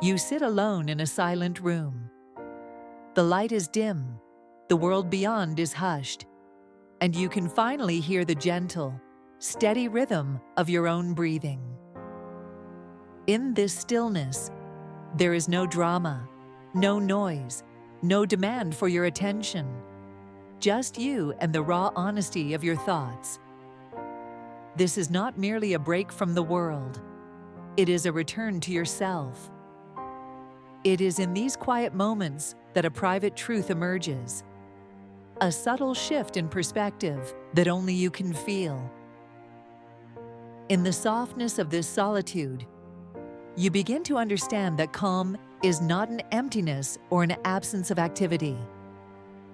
You sit alone in a silent room. The light is dim, the world beyond is hushed, and you can finally hear the gentle, steady rhythm of your own breathing. In this stillness, there is no drama, no noise, no demand for your attention, just you and the raw honesty of your thoughts. This is not merely a break from the world. It is a return to yourself. It is in these quiet moments that a private truth emerges, a subtle shift in perspective that only you can feel. In the softness of this solitude, you begin to understand that calm is not an emptiness or an absence of activity.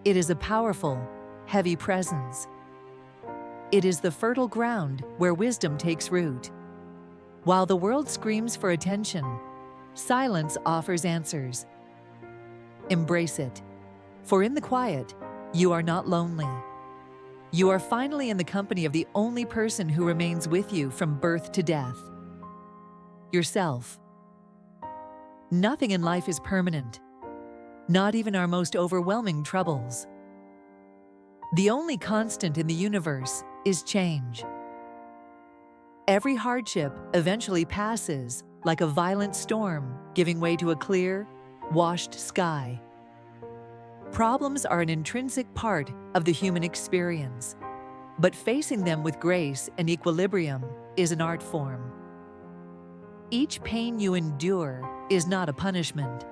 It is a powerful, heavy presence. It is the fertile ground where wisdom takes root. While the world screams for attention, silence offers answers. Embrace it, for in the quiet, you are not lonely. You are finally in the company of the only person who remains with you from birth to death: yourself. Nothing in life is permanent, not even our most overwhelming troubles. The only constant in the universe is change. Every hardship eventually passes, like a violent storm giving way to a clear, washed sky. Problems are an intrinsic part of the human experience, but facing them with grace and equilibrium is an art form. Each pain you endure is not a punishment,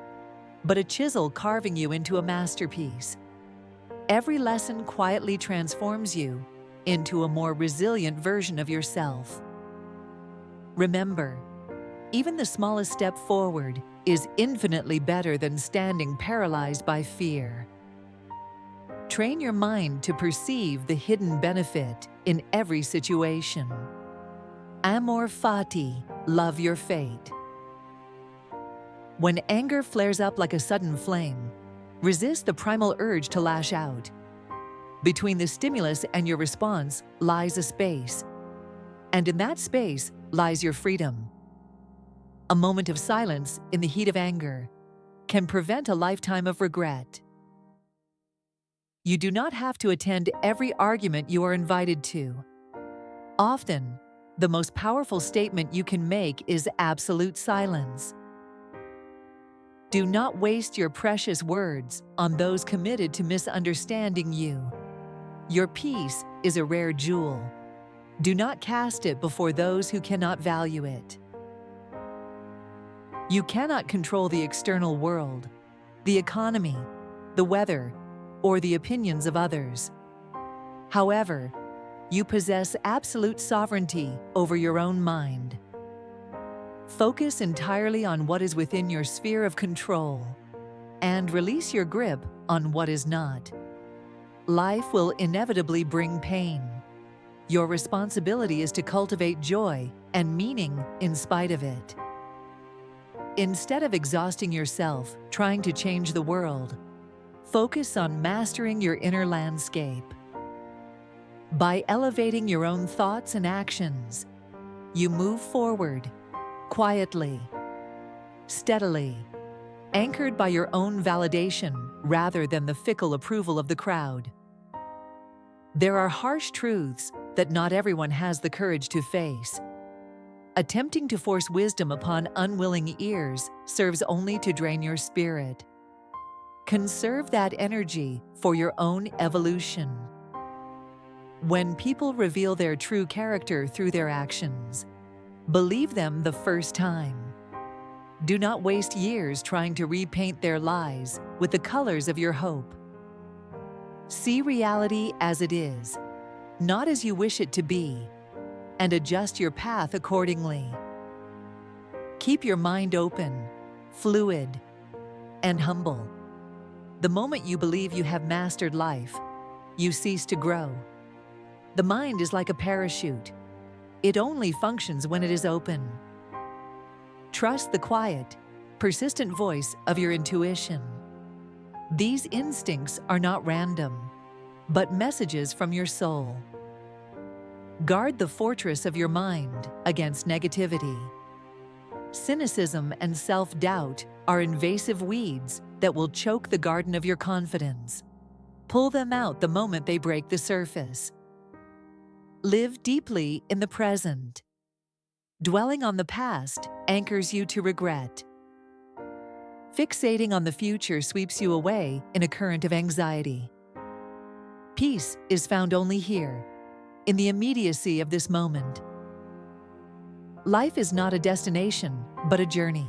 but a chisel carving you into a masterpiece. Every lesson quietly transforms you into a more resilient version of yourself. Remember, even the smallest step forward is infinitely better than standing paralyzed by fear. Train your mind to perceive the hidden benefit in every situation. Amor fati, love your fate. When anger flares up like a sudden flame, resist the primal urge to lash out. Between the stimulus and your response lies a space, and in that space lies your freedom. A moment of silence in the heat of anger can prevent a lifetime of regret. You do not have to attend every argument you are invited to. Often, the most powerful statement you can make is absolute silence. Do not waste your precious words on those committed to misunderstanding you. Your peace is a rare jewel. Do not cast it before those who cannot value it. You cannot control the external world, the economy, the weather, or the opinions of others. However, you possess absolute sovereignty over your own mind. Focus entirely on what is within your sphere of control, and release your grip on what is not. Life will inevitably bring pain. Your responsibility is to cultivate joy and meaning in spite of it. Instead of exhausting yourself trying to change the world, focus on mastering your inner landscape. By elevating your own thoughts and actions, you move forward, quietly, steadily, anchored by your own validation rather than the fickle approval of the crowd. There are harsh truths that not everyone has the courage to face. Attempting to force wisdom upon unwilling ears serves only to drain your spirit. Conserve that energy for your own evolution. When people reveal their true character through their actions, believe them the first time. Do not waste years trying to repaint their lies with the colors of your hope. See reality as it is, not as you wish it to be, and adjust your path accordingly. Keep your mind open, fluid, and humble. The moment you believe you have mastered life, you cease to grow. The mind is like a parachute. It only functions when it is open. Trust the quiet, persistent voice of your intuition. These instincts are not random, but messages from your soul. Guard the fortress of your mind against negativity. Cynicism and self-doubt are invasive weeds that will choke the garden of your confidence. Pull them out the moment they break the surface. Live deeply in the present. Dwelling on the past anchors you to regret. Fixating on the future sweeps you away in a current of anxiety. Peace is found only here, in the immediacy of this moment. Life is not a destination, but a journey.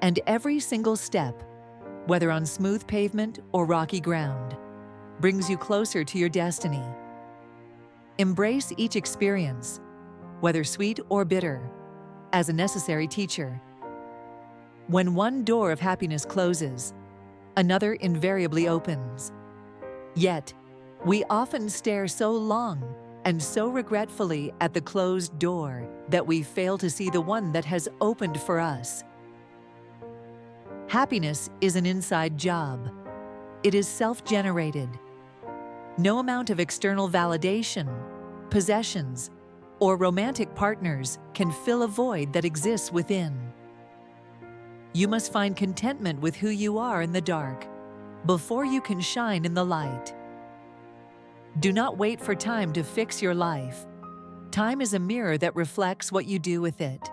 And every single step, whether on smooth pavement or rocky ground, brings you closer to your destiny. Embrace each experience, whether sweet or bitter, as a necessary teacher. When one door of happiness closes, another invariably opens. Yet, we often stare so long and so regretfully at the closed door that we fail to see the one that has opened for us. Happiness is an inside job. It is self-generated. No amount of external validation, possessions, or romantic partners can fill a void that exists within. You must find contentment with who you are in the dark before you can shine in the light. Do not wait for time to fix your life. Time is a mirror that reflects what you do with it.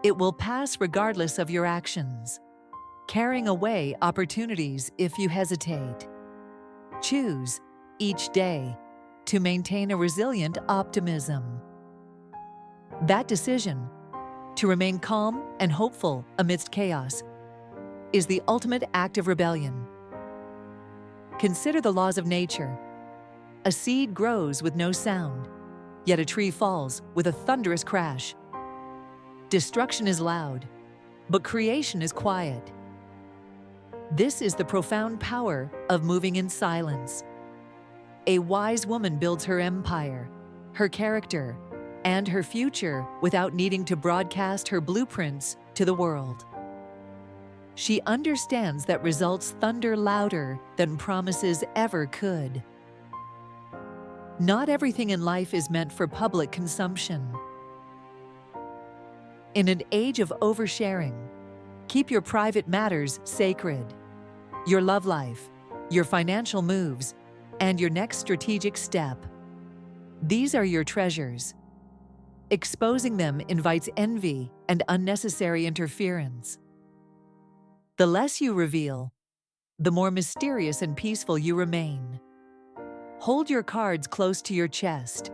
It will pass regardless of your actions, carrying away opportunities if you hesitate. Choose, each day, to maintain a resilient optimism. That decision, to remain calm and hopeful amidst chaos, is the ultimate act of rebellion. Consider the laws of nature. A seed grows with no sound, yet a tree falls with a thunderous crash. Destruction is loud, but creation is quiet. This is the profound power of moving in silence. A wise woman builds her empire, her character, and her future without needing to broadcast her blueprints to the world. She understands that results thunder louder than promises ever could. Not everything in life is meant for public consumption. In an age of oversharing, keep your private matters sacred. Your love life, your financial moves, and your next strategic step. These are your treasures. Exposing them invites envy and unnecessary interference. The less you reveal, the more mysterious and peaceful you remain. Hold your cards close to your chest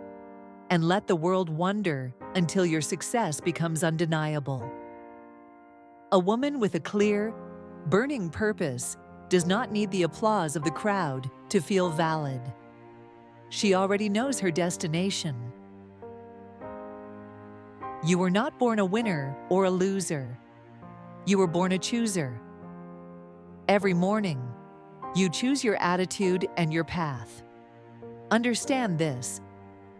and let the world wonder until your success becomes undeniable. A woman with a clear, burning purpose does not need the applause of the crowd to feel valid. She already knows her destination. You were not born a winner or a loser. You were born a chooser. Every morning, you choose your attitude and your path. Understand this: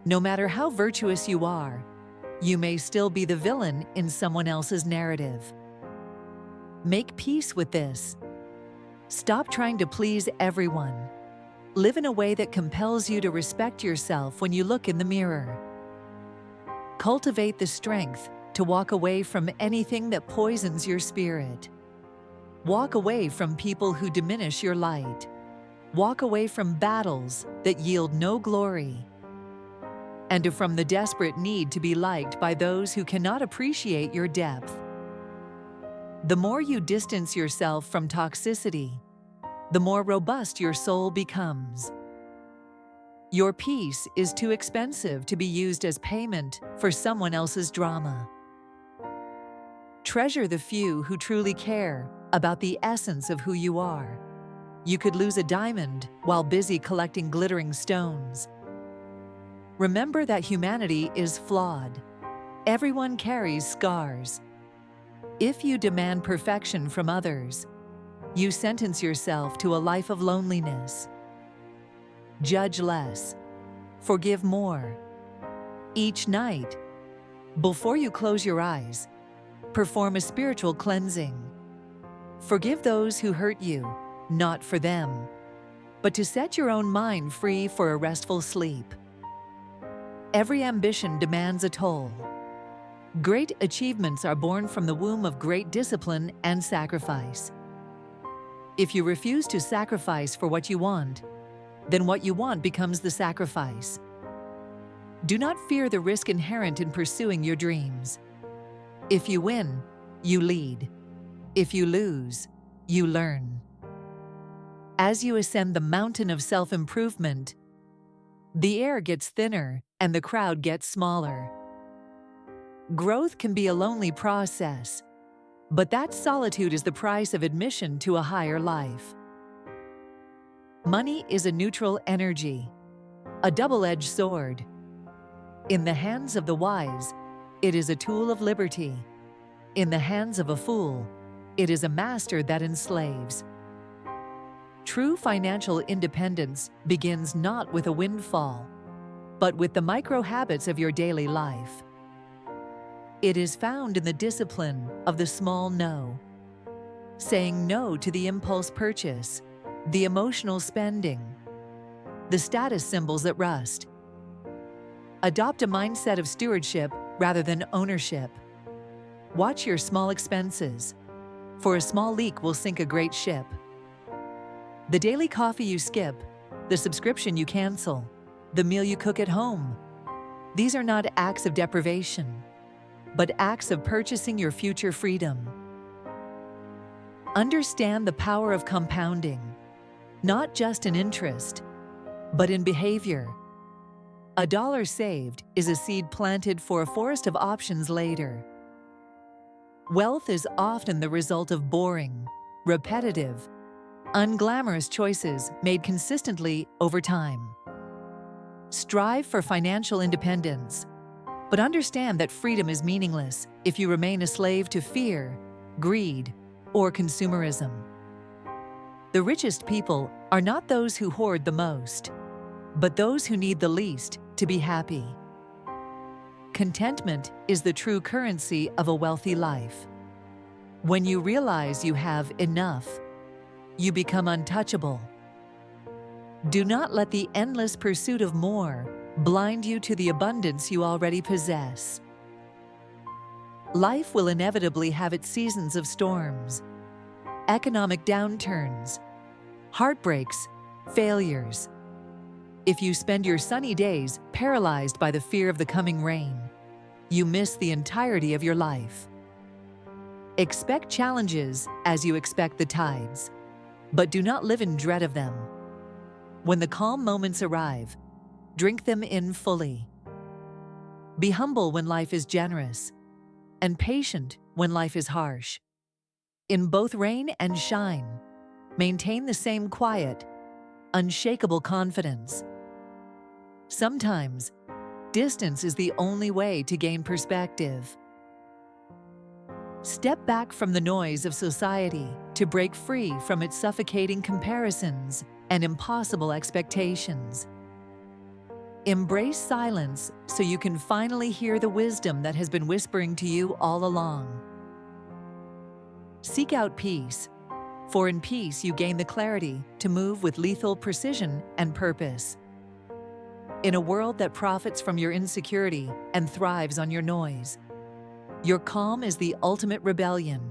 no matter how virtuous you are, you may still be the villain in someone else's narrative. Make peace with this. Stop trying to please everyone. Live in a way that compels you to respect yourself when you look in the mirror. Cultivate the strength to walk away from anything that poisons your spirit. Walk away from people who diminish your light. Walk away from battles that yield no glory, and from the desperate need to be liked by those who cannot appreciate your depth. The more you distance yourself from toxicity, the more robust your soul becomes. Your peace is too expensive to be used as payment for someone else's drama. Treasure the few who truly care about the essence of who you are. You could lose a diamond while busy collecting glittering stones. Remember that humanity is flawed. Everyone carries scars. If you demand perfection from others, you sentence yourself to a life of loneliness. Judge less. Forgive more. Each night, before you close your eyes, perform a spiritual cleansing. Forgive those who hurt you, not for them, but to set your own mind free for a restful sleep. Every ambition demands a toll. Great achievements are born from the womb of great discipline and sacrifice. If you refuse to sacrifice for what you want, then what you want becomes the sacrifice. Do not fear the risk inherent in pursuing your dreams. If you win, you lead. If you lose, you learn. As you ascend the mountain of self-improvement, the air gets thinner and the crowd gets smaller. Growth can be a lonely process, but that solitude is the price of admission to a higher life. Money is a neutral energy, a double-edged sword. In the hands of the wise, it is a tool of liberty. In the hands of a fool, it is a master that enslaves. True financial independence begins not with a windfall, but with the micro habits of your daily life. It is found in the discipline of the small no, saying no to the impulse purchase, the emotional spending, the status symbols that rust. Adopt a mindset of stewardship rather than ownership. Watch your small expenses, for a small leak will sink a great ship. The daily coffee you skip, the subscription you cancel, the meal you cook at home. These are not acts of deprivation, but acts of purchasing your future freedom. Understand the power of compounding, not just in interest, but in behavior. A dollar saved is a seed planted for a forest of options later. Wealth is often the result of boring, repetitive, unglamorous choices made consistently over time. Strive for financial independence, but understand that freedom is meaningless if you remain a slave to fear, greed, or consumerism. The richest people are not those who hoard the most, but those who need the least to be happy. Contentment is the true currency of a wealthy life. When you realize you have enough, you become untouchable. Do not let the endless pursuit of more blind you to the abundance you already possess. Life will inevitably have its seasons of storms, economic downturns, heartbreaks, failures. If you spend your sunny days paralyzed by the fear of the coming rain, you miss the entirety of your life. Expect challenges as you expect the tides, but do not live in dread of them. When the calm moments arrive, drink them in fully. Be humble when life is generous, and patient when life is harsh. In both rain and shine, maintain the same quiet, unshakable confidence. Sometimes, distance is the only way to gain perspective. Step back from the noise of society to break free from its suffocating comparisons and impossible expectations. Embrace silence so you can finally hear the wisdom that has been whispering to you all along. Seek out peace, for in peace you gain the clarity to move with lethal precision and purpose. In a world that profits from your insecurity and thrives on your noise, your calm is the ultimate rebellion.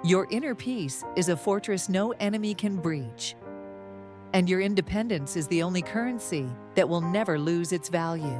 Your inner peace is a fortress no enemy can breach, and your independence is the only currency that will never lose its value.